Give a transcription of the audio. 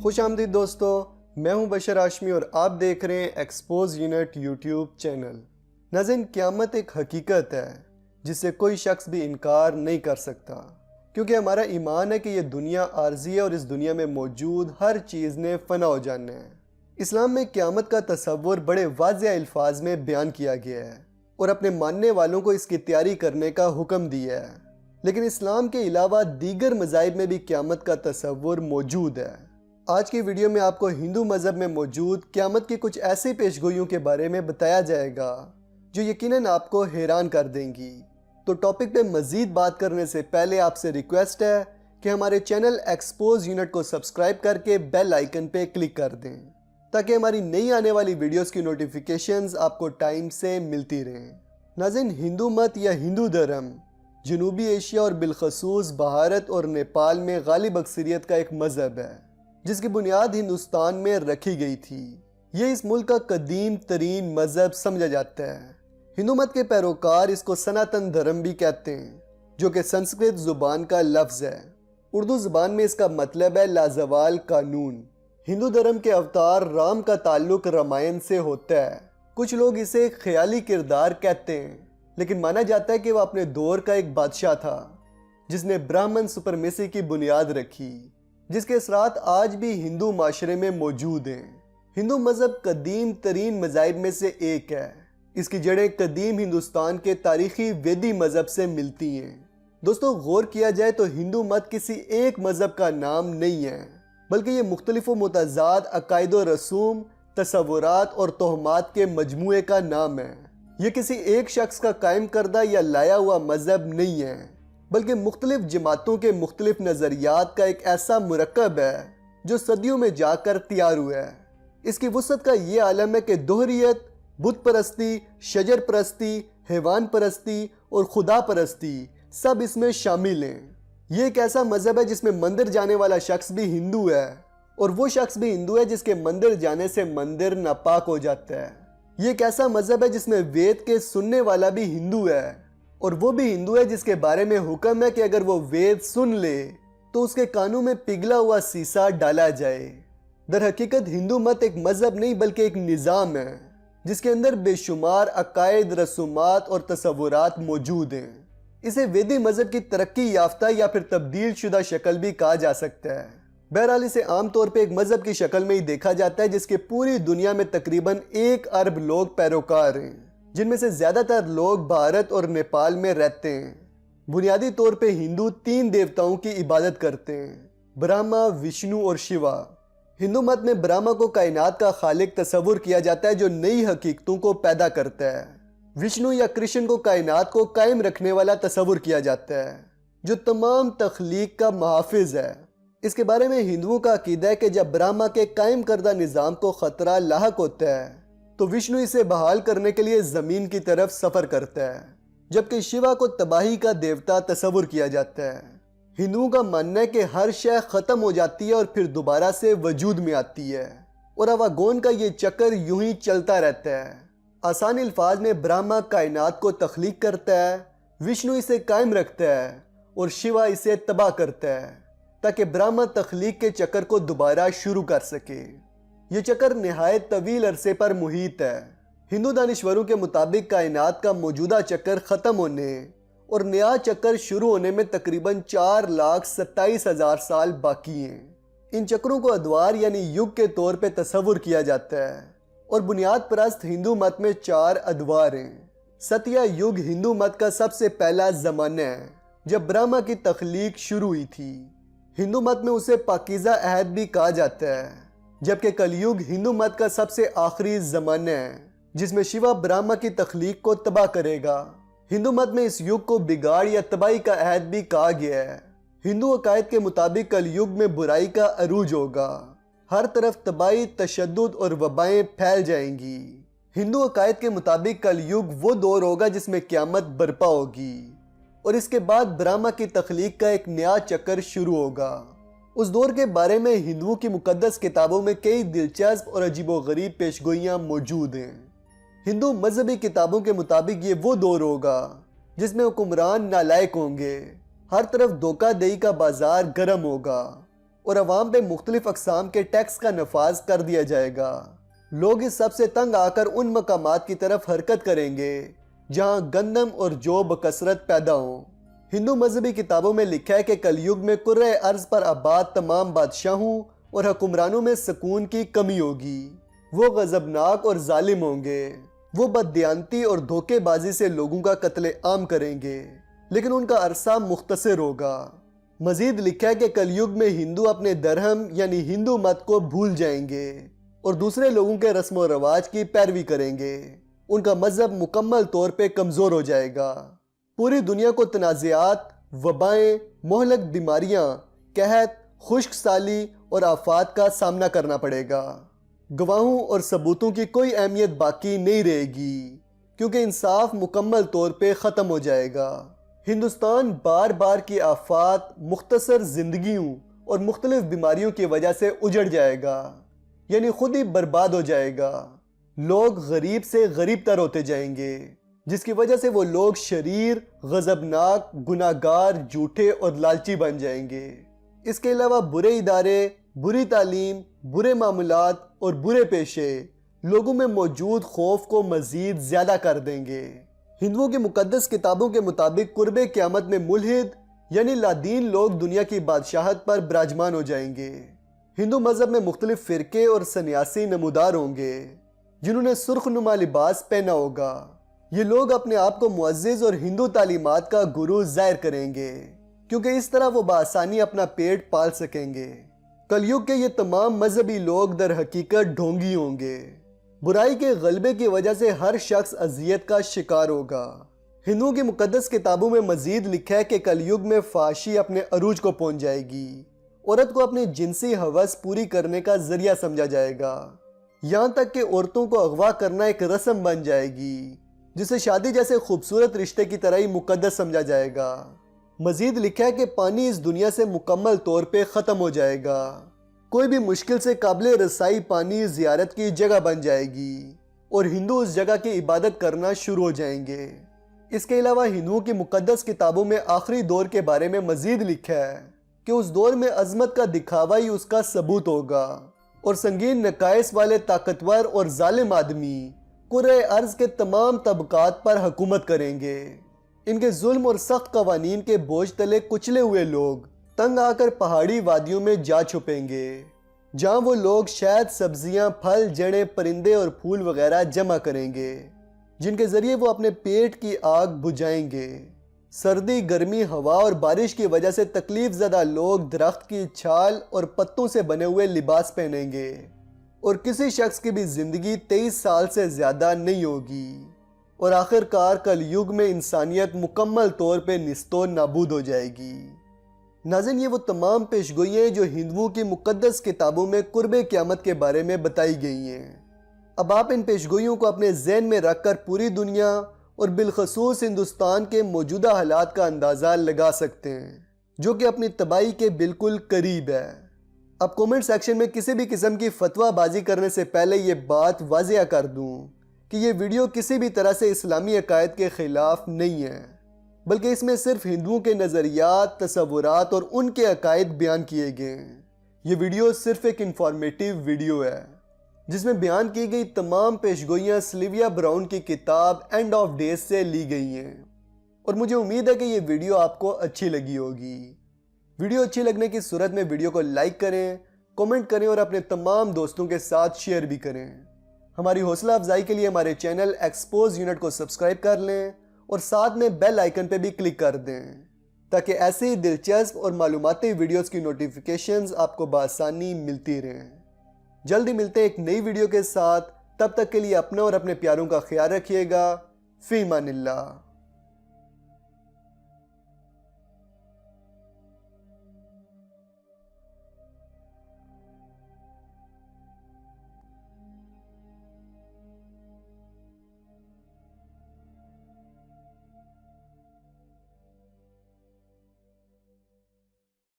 خوش آمدید دوستو، میں ہوں بشر ہاشمی اور آپ دیکھ رہے ہیں ایکسپوز یونٹ یوٹیوب چینل۔ ناظرین، قیامت ایک حقیقت ہے جس سے کوئی شخص بھی انکار نہیں کر سکتا، کیونکہ ہمارا ایمان ہے کہ یہ دنیا عارضی ہے اور اس دنیا میں موجود ہر چیز نے فنا ہو جانا ہے۔ اسلام میں قیامت کا تصور بڑے واضح الفاظ میں بیان کیا گیا ہے اور اپنے ماننے والوں کو اس کی تیاری کرنے کا حکم دیا ہے، لیکن اسلام کے علاوہ دیگر مذاہب میں بھی قیامت کا تصور موجود ہے۔ آج کی ویڈیو میں آپ کو ہندو مذہب میں موجود قیامت کی کچھ ایسی پیشگوئیوں کے بارے میں بتایا جائے گا جو یقیناً آپ کو حیران کر دیں گی۔ تو ٹاپک پہ مزید بات کرنے سے پہلے آپ سے ریکویسٹ ہے کہ ہمارے چینل ایکسپوز یونٹ کو سبسکرائب کر کے بیل آئیکن پہ کلک کر دیں تاکہ ہماری نئی آنے والی ویڈیوز کی نوٹیفیکیشنز آپ کو ٹائم سے ملتی رہیں۔ ناظرین، ہندو مت یا ہندو دھرم جنوبی ایشیا اور بالخصوص بھارت اور نیپال میں غالب اکثریت کا ایک مذہب ہے جس کی بنیاد ہندوستان میں رکھی گئی تھی۔ یہ اس ملک کا قدیم ترین مذہب سمجھا جاتا ہے۔ ہندو مت کے پیروکار اس کو سناتن دھرم بھی کہتے ہیں، جو کہ سنسکرت زبان کا لفظ ہے۔ اردو زبان میں اس کا مطلب ہے لازوال قانون۔ ہندو دھرم کے اوتار رام کا تعلق رامائن سے ہوتا ہے۔ کچھ لوگ اسے ایک خیالی کردار کہتے ہیں، لیکن مانا جاتا ہے کہ وہ اپنے دور کا ایک بادشاہ تھا جس نے برہمن سپرمیسی کی بنیاد رکھی، جس کے اثرات آج بھی ہندو معاشرے میں موجود ہیں۔ ہندو مذہب قدیم ترین مذاہب میں سے ایک ہے۔ اس کی جڑیں قدیم ہندوستان کے تاریخی ویدی مذہب سے ملتی ہیں۔ دوستو، غور کیا جائے تو ہندو مت کسی ایک مذہب کا نام نہیں ہے، بلکہ یہ مختلف و متضاد عقائد و رسوم، تصورات اور توہمات کے مجموعے کا نام ہے۔ یہ کسی ایک شخص کا قائم کردہ یا لایا ہوا مذہب نہیں ہے، بلکہ مختلف جماعتوں کے مختلف نظریات کا ایک ایسا مرکب ہے جو صدیوں میں جا کر تیار ہوا ہے۔ اس کی وسعت کا یہ عالم ہے کہ دوہریت، بت پرستی، شجر پرستی، حیوان پرستی اور خدا پرستی سب اس میں شامل ہیں۔ یہ ایک ایسا مذہب ہے جس میں مندر جانے والا شخص بھی ہندو ہے اور وہ شخص بھی ہندو ہے جس کے مندر جانے سے مندر ناپاک ہو جاتا ہے۔ یہ ایک ایسا مذہب ہے جس میں وید کے سننے والا بھی ہندو ہے اور وہ بھی ہندو ہے جس کے بارے میں حکم ہے کہ اگر وہ وید سن لے تو اس کے کانوں میں پگھلا ہوا سیسا ڈالا جائے۔ در حقیقت ہندو مت ایک مذہب نہیں بلکہ ایک نظام ہے جس کے اندر بے شمار عقائد، رسومات اور تصورات موجود ہیں۔ اسے ویدی مذہب کی ترقی یافتہ یا پھر تبدیل شدہ شکل بھی کہا جا سکتا ہے۔ بہرحال اسے عام طور پہ ایک مذہب کی شکل میں ہی دیکھا جاتا ہے جس کے پوری دنیا میں تقریباً 1 ارب لوگ پیروکار ہیں، جن میں سے زیادہ تر لوگ بھارت اور نیپال میں رہتے ہیں۔ بنیادی طور پہ ہندو 3 دیوتاؤں کی عبادت کرتے ہیں: برہما، وشنو اور شیوا۔ ہندو مت میں برہما کو کائنات کا خالق تصور کیا جاتا ہے جو نئی حقیقتوں کو پیدا کرتا ہے۔ وشنو یا کرشن کو کائنات کو قائم رکھنے والا تصور کیا جاتا ہے جو تمام تخلیق کا محافظ ہے۔ اس کے بارے میں ہندوؤں کا عقیدہ ہے کہ جب برہما کے قائم کردہ نظام کو خطرہ لاحق ہوتا ہے تو وشنو اسے بحال کرنے کے لیے زمین کی طرف سفر کرتا ہے، جبکہ شیوا کو تباہی کا دیوتا تصور کیا جاتا ہے۔ ہندوؤں کا ماننا ہے کہ ہر شے ختم ہو جاتی ہے اور پھر دوبارہ سے وجود میں آتی ہے اور اواگون کا یہ چکر یوں ہی چلتا رہتا ہے۔ آسان الفاظ میں برہما کائنات کو تخلیق کرتا ہے، وشنو اسے قائم رکھتا ہے اور شیوا اسے تباہ کرتا ہے تاکہ برہما تخلیق کے چکر کو دوبارہ شروع کر سکے۔ یہ چکر نہایت طویل عرصے پر محیط ہے۔ ہندو دانشوروں کے مطابق کائنات کا موجودہ چکر ختم ہونے اور نیا چکر شروع ہونے میں تقریباً 4,27,000 سال باقی ہیں۔ ان چکروں کو ادوار یعنی یگ کے طور پہ تصور کیا جاتا ہے اور بنیاد پرست ہندو مت میں 4 ادوار ہیں۔ ستیہ یگ ہندو مت کا سب سے پہلا زمانہ ہے جب برہما کی تخلیق شروع ہوئی تھی۔ ہندو مت میں اسے پاکیزہ عہد بھی کہا جاتا ہے، جبکہ کلیگ ہندو مت کا سب سے آخری زمانہ ہے جس میں شیوا برہما کی تخلیق کو تباہ کرے گا۔ ہندو مت میں اس یگ کو بگاڑ یا تباہی کا عہد بھی کہا گیا ہے۔ ہندو عقائد کے مطابق کلیگ میں برائی کا عروج ہوگا، ہر طرف تباہی، تشدد اور وبائیں پھیل جائیں گی۔ ہندو عقائد کے مطابق کلیگ وہ دور ہوگا جس میں قیامت برپا ہوگی اور اس کے بعد برہما کی تخلیق کا ایک نیا چکر شروع ہوگا۔ اس دور کے بارے میں ہندوؤں کی مقدس کتابوں میں کئی دلچسپ اور عجیب و غریب پیشگوئیاں موجود ہیں۔ ہندو مذہبی کتابوں کے مطابق یہ وہ دور ہوگا جس میں حکمران نالائق ہوں گے، ہر طرف دھوکہ دہی کا بازار گرم ہوگا اور عوام پہ مختلف اقسام کے ٹیکس کا نفاذ کر دیا جائے گا۔ لوگ اس سب سے تنگ آ کر ان مقامات کی طرف حرکت کریں گے جہاں گندم اور جو بکثرت پیدا ہوں۔ ہندو مذہبی کتابوں میں لکھا ہے کہ کلیگ میں کرۂ ارض پر آباد تمام بادشاہوں اور حکمرانوں میں سکون کی کمی ہوگی۔ وہ غضبناک اور ظالم ہوں گے۔ وہ بددیانتی اور دھوکے بازی سے لوگوں کا قتل عام کریں گے، لیکن ان کا عرصہ مختصر ہوگا۔ مزید لکھا ہے کہ کلیگ میں ہندو اپنے دھرم یعنی ہندو مت کو بھول جائیں گے اور دوسرے لوگوں کے رسم و رواج کی پیروی کریں گے۔ ان کا مذہب مکمل طور پہ کمزور ہو جائے گا۔ پوری دنیا کو تنازعات، وبائیں، مہلک بیماریاں، قحط، خشک سالی اور آفات کا سامنا کرنا پڑے گا۔ گواہوں اور ثبوتوں کی کوئی اہمیت باقی نہیں رہے گی، کیونکہ انصاف مکمل طور پہ ختم ہو جائے گا۔ ہندوستان بار بار کی آفات، مختصر زندگیوں اور مختلف بیماریوں کی وجہ سے اجڑ جائے گا، یعنی خود ہی برباد ہو جائے گا۔ لوگ غریب سے غریب تر ہوتے جائیں گے، جس کی وجہ سے وہ لوگ شریر، غضبناک، گناہگار، جھوٹے اور لالچی بن جائیں گے۔ اس کے علاوہ برے ادارے، بری تعلیم، برے معاملات اور برے پیشے لوگوں میں موجود خوف کو مزید زیادہ کر دیں گے۔ ہندوؤں کی مقدس کتابوں کے مطابق قرب قیامت میں ملحد یعنی لادین لوگ دنیا کی بادشاہت پر براجمان ہو جائیں گے۔ ہندو مذہب میں مختلف فرقے اور سنیاسی نمودار ہوں گے جنہوں نے سرخ نما لباس پہنا ہوگا۔ یہ لوگ اپنے آپ کو معزز اور ہندو تعلیمات کا گرو ظاہر کریں گے، کیونکہ اس طرح وہ بآسانی اپنا پیٹ پال سکیں گے۔ کلیگ کے یہ تمام مذہبی لوگ در حقیقت ڈھونگی ہوں گے۔ برائی کے غلبے کی وجہ سے ہر شخص اذیت کا شکار ہوگا۔ ہندوؤں کی مقدس کتابوں میں مزید لکھا ہے کہ کلیگ میں فحاشی اپنے عروج کو پہنچ جائے گی۔ عورت کو اپنی جنسی ہوس پوری کرنے کا ذریعہ سمجھا جائے گا، یہاں تک کہ عورتوں کو اغوا کرنا ایک رسم بن جائے گی، جسے شادی جیسے خوبصورت رشتے کی طرح ہی مقدس سمجھا جائے گا۔ مزید لکھا ہے کہ پانی اس دنیا سے مکمل طور پہ ختم ہو جائے گا۔ کوئی بھی مشکل سے قابل رسائی پانی زیارت کی جگہ بن جائے گی اور ہندو اس جگہ کی عبادت کرنا شروع ہو جائیں گے۔ اس کے علاوہ ہندوؤں کی مقدس کتابوں میں آخری دور کے بارے میں مزید لکھا ہے کہ اس دور میں عظمت کا دکھاوا ہی اس کا ثبوت ہوگا اور سنگین نقائص والے طاقتور اور ظالم آدمی کرۂ ارض کے تمام طبقات پر حکومت کریں گے۔ ان کے ظلم اور سخت قوانین کے بوجھ تلے کچلے ہوئے لوگ تنگ آ کر پہاڑی وادیوں میں جا چھپیں گے، جہاں وہ لوگ شہد، سبزیاں، پھل، جڑیں، پرندے اور پھول وغیرہ جمع کریں گے، جن کے ذریعے وہ اپنے پیٹ کی آگ بجھائیں گے۔ سردی، گرمی، ہوا اور بارش کی وجہ سے تکلیف زدہ لوگ درخت کی چھال اور پتوں سے بنے ہوئے لباس پہنیں گے، اور کسی شخص کی بھی زندگی 23 سال سے زیادہ نہیں ہوگی، اور آخر کار کلیگ میں انسانیت مکمل طور پہ نیست و نابود ہو جائے گی۔ ناظرین، یہ وہ تمام پیشگوئیاں جو ہندوؤں کی مقدس کتابوں میں قرب قیامت کے بارے میں بتائی گئی ہیں۔ اب آپ ان پیشگوئیوں کو اپنے ذہن میں رکھ کر پوری دنیا اور بالخصوص ہندوستان کے موجودہ حالات کا اندازہ لگا سکتے ہیں، جو کہ اپنی تباہی کے بالکل قریب ہے۔ اب کومنٹ سیکشن میں کسی بھی قسم کی فتویٰ بازی کرنے سے پہلے یہ بات واضح کر دوں کہ یہ ویڈیو کسی بھی طرح سے اسلامی عقائد کے خلاف نہیں ہے، بلکہ اس میں صرف ہندوؤں کے نظریات، تصورات اور ان کے عقائد بیان کیے گئے ہیں۔ یہ ویڈیو صرف ایک انفارمیٹیو ویڈیو ہے، جس میں بیان کی گئی تمام پیشگوئیاں سلویا براؤن کی کتاب اینڈ آف ڈیز سے لی گئی ہیں، اور مجھے امید ہے کہ یہ ویڈیو آپ کو اچھی لگی ہوگی۔ ویڈیو اچھی لگنے کی صورت میں ویڈیو کو لائک کریں، کومنٹ کریں اور اپنے تمام دوستوں کے ساتھ شیئر بھی کریں۔ ہماری حوصلہ افزائی کے لیے ہمارے چینل ایکسپوز یونٹ کو سبسکرائب کر لیں اور ساتھ میں بیل آئیکن پہ بھی کلک کر دیں، تاکہ ایسی دلچسپ اور معلوماتی ویڈیوز کی نوٹیفیکیشنز آپ کو بآسانی ملتی رہیں۔ جلدی ملتے ہیں ایک نئی ویڈیو کے ساتھ، تب تک کے لیے اپنا اور اپنے پیاروں کا خیال رکھیے گا۔ فی امان اللہ۔